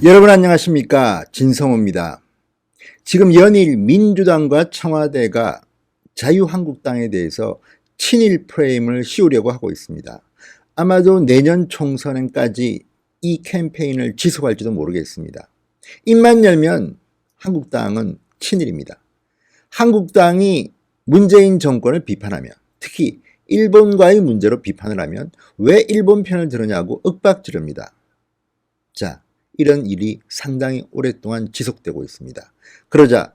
여러분 안녕하십니까, 진성호입니다. 지금 연일 민주당과 청와대가 자유한국당에 대해서 친일 프레임을 씌우려고 하고 있습니다. 아마도 내년 총선까지 이 캠페인을 지속할지도 모르겠습니다. 입만 열면 한국당은 친일입니다. 한국당이 문재인 정권을 비판하면, 특히 일본과의 문제로 비판을 하면 왜 일본 편을 들으냐고 윽박지릅니다. 자, 이런 일이 상당히 오랫동안 지속되고 있습니다. 그러자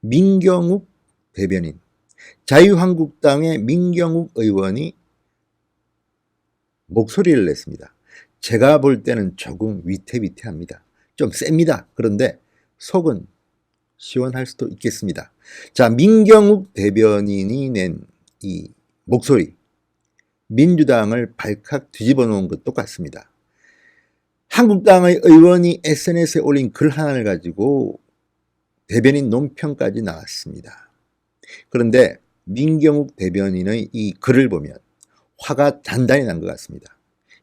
민경욱 대변인, 자유한국당의 민경욱 의원이 목소리를 냈습니다. 제가 볼 때는 조금 위태위태합니다. 좀 셉니다. 그런데 속은 시원할 수도 있겠습니다. 자, 민경욱 대변인이 낸 이 목소리, 민주당을 발칵 뒤집어 놓은 것 똑같습니다. 한국당의 의원이 SNS에 올린 글 하나를 가지고 대변인 논평까지 나왔습니다. 그런데 민경욱 대변인의 이 글을 보면 화가 단단히 난 것 같습니다.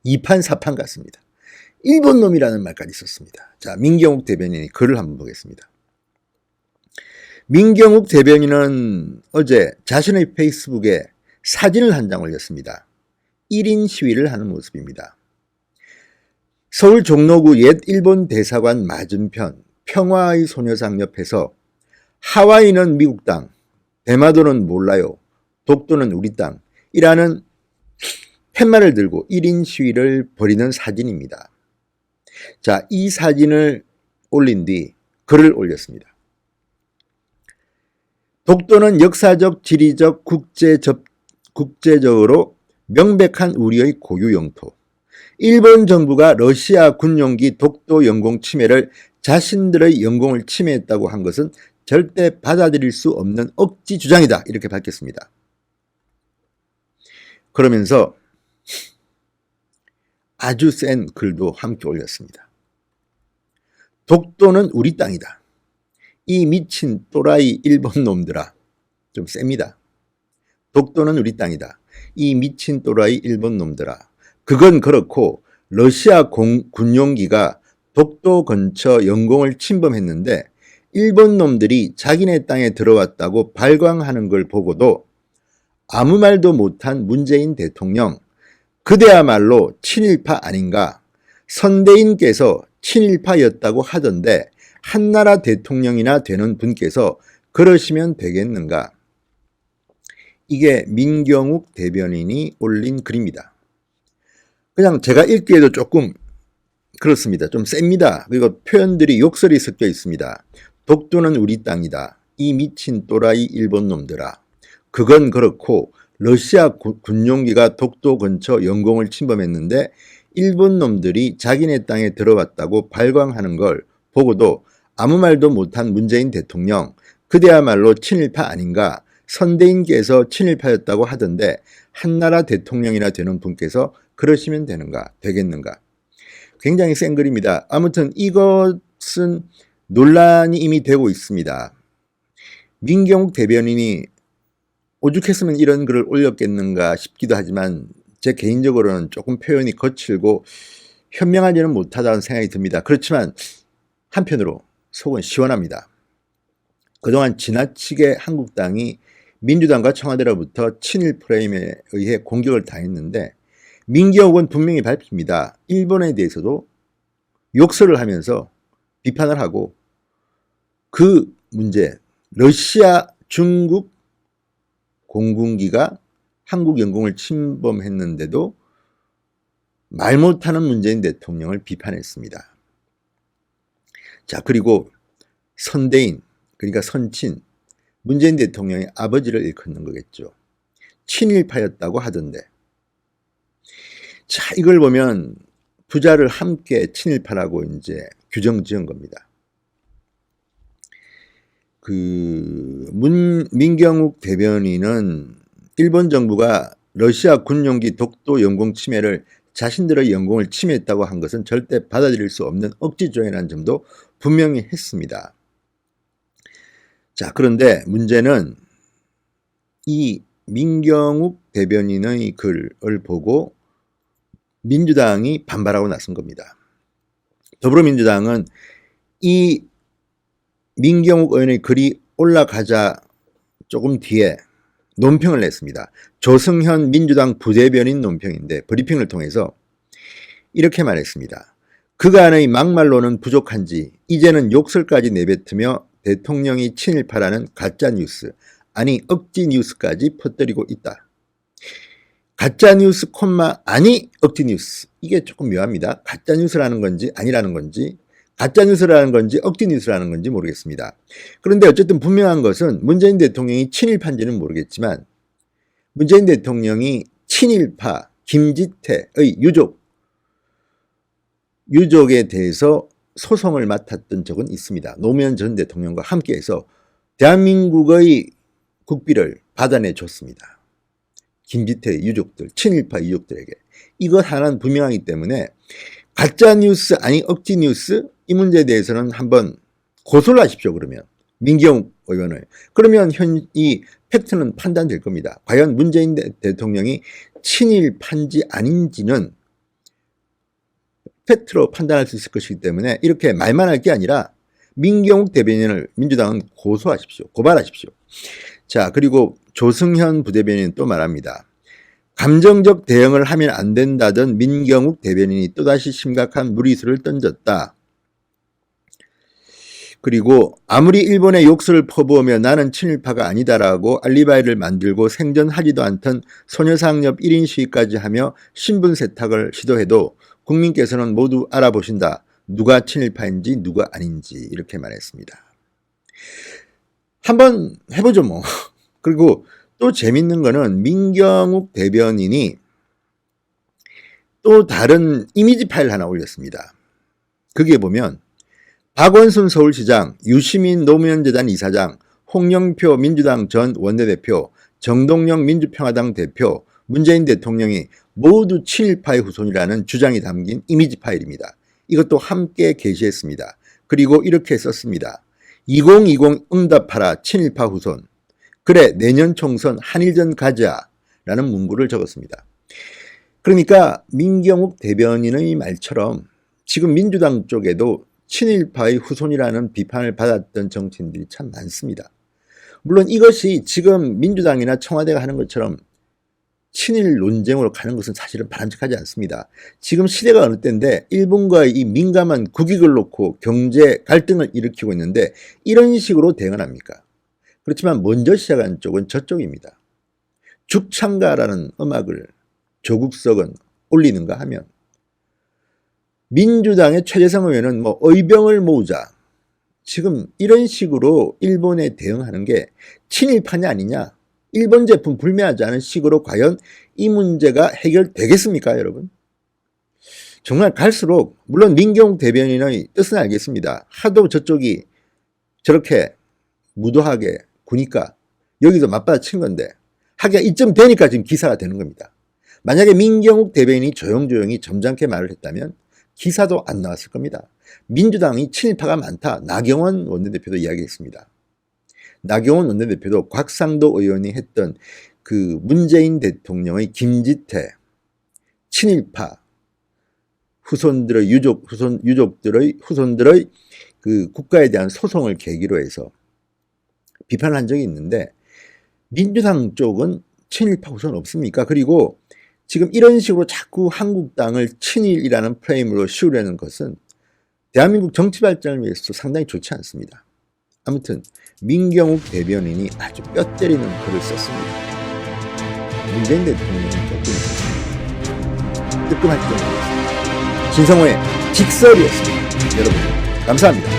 2판 4판 같습니다. 일본 놈이라는 말까지 썼습니다. 자, 민경욱 대변인의 글을 한번 보겠습니다. 민경욱 대변인은 어제 자신의 페이스북에 사진을 한 장 올렸습니다. 1인 시위를 하는 모습입니다. 서울 종로구 옛 일본 대사관 맞은편 평화의 소녀상 옆에서 하와이는 미국 땅, 대마도는 몰라요, 독도는 우리 땅이라는 팻말을 들고 1인 시위를 벌이는 사진입니다. 자, 이 사진을 올린 뒤 글을 올렸습니다. 독도는 역사적, 지리적, 국제적으로 명백한 우리의 고유 영토. 일본 정부가 러시아 군용기 독도 영공 침해를 자신들의 영공을 침해했다고 한 것은 절대 받아들일 수 없는 억지 주장이다. 이렇게 밝혔습니다. 그러면서 아주 센 글도 함께 올렸습니다. 독도는 우리 땅이다. 이 미친 또라이 일본 놈들아. 좀 셉니다. 독도는 우리 땅이다. 이 미친 또라이 일본 놈들아. 그건 그렇고 러시아 군용기가 독도 근처 영공을 침범했는데 일본 놈들이 자기네 땅에 들어왔다고 발광하는 걸 보고도 아무 말도 못한 문재인 대통령, 그대야말로 친일파 아닌가? 선대인께서 친일파였다고 하던데 한나라 대통령이나 되는 분께서 그러시면 되겠는가? 이게 민경욱 대변인이 올린 글입니다. 그냥 제가 읽기에도 조금 그렇습니다. 좀 셉니다. 그리고 표현들이 욕설이 섞여 있습니다. 독도는 우리 땅이다. 이 미친 또라이 일본 놈들아. 그건 그렇고 러시아 군용기가 독도 근처 영공을 침범했는데 일본 놈들이 자기네 땅에 들어왔다고 발광하는 걸 보고도 아무 말도 못한 문재인 대통령, 그대야말로 친일파 아닌가? 선대인께서 친일파였다고 하던데 한나라 대통령이나 되는 분께서 그러시면 되겠는가? 굉장히 센 글입니다. 아무튼 이것은 논란이 이미 되고 있습니다. 민경욱 대변인이 오죽했으면 이런 글을 올렸겠는가 싶기도 하지만 제 개인적으로는 조금 표현이 거칠고 현명하지는 못하다는 생각이 듭니다. 그렇지만 한편으로 속은 시원합니다. 그동안 지나치게 한국당이 민주당과 청와대로부터 친일 프레임에 의해 공격을 당했는데 민경욱은 분명히 밝힙니다. 일본에 대해서도 욕설을 하면서 비판을 하고 그 문제, 러시아, 중국 공군기가 한국 영공을 침범했는데도 말 못하는 문재인 대통령을 비판했습니다. 자, 그리고 선대인, 그러니까 선친, 문재인 대통령의 아버지를 일컫는 거겠죠. 친일파였다고 하던데. 자, 이걸 보면 부자를 함께 친일파라고 이제 규정 지은 겁니다. 민경욱 대변인은 일본 정부가 러시아 군용기 독도 영공 침해를 자신들의 영공을 침해했다고 한 것은 절대 받아들일 수 없는 억지 주장이라는 점도 분명히 했습니다. 자, 그런데 문제는 이 민경욱 대변인의 글을 보고 민주당이 반발하고 나선 겁니다. 더불어민주당은 이 민경욱 의원의 글이 올라가자 조금 뒤에 논평을 냈습니다. 조승현 민주당 부대변인 논평인데 브리핑을 통해서 이렇게 말했습니다. 그간의 막말로는 부족한지 이제는 욕설까지 내뱉으며 대통령이 친일파라는 가짜뉴스, 아니 억지뉴스까지 퍼뜨리고 있다. 가짜뉴스 아니 억지뉴스, 이게 조금 묘합니다. 가짜뉴스라는 건지 아니라는 건지, 가짜뉴스라는 건지 억지뉴스라는 건지 모르겠습니다. 그런데 어쨌든 분명한 것은 문재인 대통령이 친일파인지는 모르겠지만 문재인 대통령이 친일파 김지태의 유족에 대해서 소송을 맡았던 적은 있습니다. 노무현 전 대통령과 함께해서 대한민국의 국비를 받아내 줬습니다. 김지태의 유족들, 친일파 유족들에게. 이것 하나는 분명하기 때문에 가짜뉴스 아니 억지뉴스, 이 문제에 대해서는 한번 고소를 하십시오. 그러면 민경욱 의원을. 그러면 이 팩트는 판단될 겁니다. 과연 문재인 대통령이 친일파인지 아닌지는 팩트로 판단할 수 있을 것이기 때문에 이렇게 말만 할 게 아니라 민경욱 대변인을 민주당은 고소하십시오. 고발하십시오. 자, 그리고 조승현 부대변인은 또 말합니다. 감정적 대응을 하면 안 된다던 민경욱 대변인이 또다시 심각한 무리수를 던졌다. 그리고 아무리 일본의 욕설을 퍼부으며 나는 친일파가 아니다라고 알리바이를 만들고 생전하지도 않던 소녀상nhập 1인 시위까지 하며 신분 세탁을 시도해도 국민께서는 모두 알아보신다. 누가 친일파인지 누가 아닌지, 이렇게 말했습니다. 한번 해보죠 뭐. 그리고 또 재밌는 거는 민경욱 대변인이 또 다른 이미지 파일 하나 올렸습니다. 그게 보면 박원순 서울시장, 유시민 노무현재단 이사장, 홍영표 민주당 전 원내대표, 정동영 민주평화당 대표, 문재인 대통령이 모두 친일파의 후손이라는 주장이 담긴 이미지 파일입니다. 이것도 함께 게시했습니다. 그리고 이렇게 썼습니다. 2020 응답하라 친일파 후손. 그래 내년 총선 한일전 가자 라는 문구를 적었습니다. 그러니까 민경욱 대변인의 말처럼 지금 민주당 쪽에도 친일파의 후손이라는 비판을 받았던 정치인들이 참 많습니다. 물론 이것이 지금 민주당이나 청와대가 하는 것처럼 친일 논쟁으로 가는 것은 사실은 바람직하지 않습니다. 지금 시대가 어느 때인데 일본과의 이 민감한 국익을 놓고 경제 갈등을 일으키고 있는데 이런 식으로 대응을 합니까? 그렇지만 먼저 시작한 쪽은 저쪽입니다. 죽창가라는 음악을 조국석은 올리는가 하면 민주당의 최재성 의원은 뭐 의병을 모으자, 지금 이런 식으로 일본에 대응하는 게 친일파냐 아니냐, 일본 제품 불매하지 않은 식으로 과연 이 문제가 해결되겠습니까, 여러분? 정말 갈수록, 물론 민경욱 대변인의 뜻은 알겠습니다. 하도 저쪽이 저렇게 무도하게 구니까 여기서 맞받아친 건데 하기가 이쯤 되니까 지금 기사가 되는 겁니다. 만약에 민경욱 대변인이 조용조용히 점잖게 말을 했다면 기사도 안 나왔을 겁니다. 민주당이 친일파가 많다. 나경원 원내대표도 이야기했습니다. 나경원 원내대표도 곽상도 의원이 했던 그 문재인 대통령의 김지태 친일파 후손들의 유족들의 후손들의 그 국가에 대한 소송을 계기로 해서 비판을 한 적이 있는데 민주당 쪽은 친일파 후손 없습니까? 그리고 지금 이런 식으로 자꾸 한국당을 친일이라는 프레임으로 씌우려는 것은 대한민국 정치 발전을 위해서 상당히 좋지 않습니다. 아무튼 민경욱 대변인이 아주 뼈 때리는 글을 썼습니다. 문재인 대통령은 조금 뜨끔할 정도였습니다. 진성호의 직설이었습니다. 여러분 감사합니다.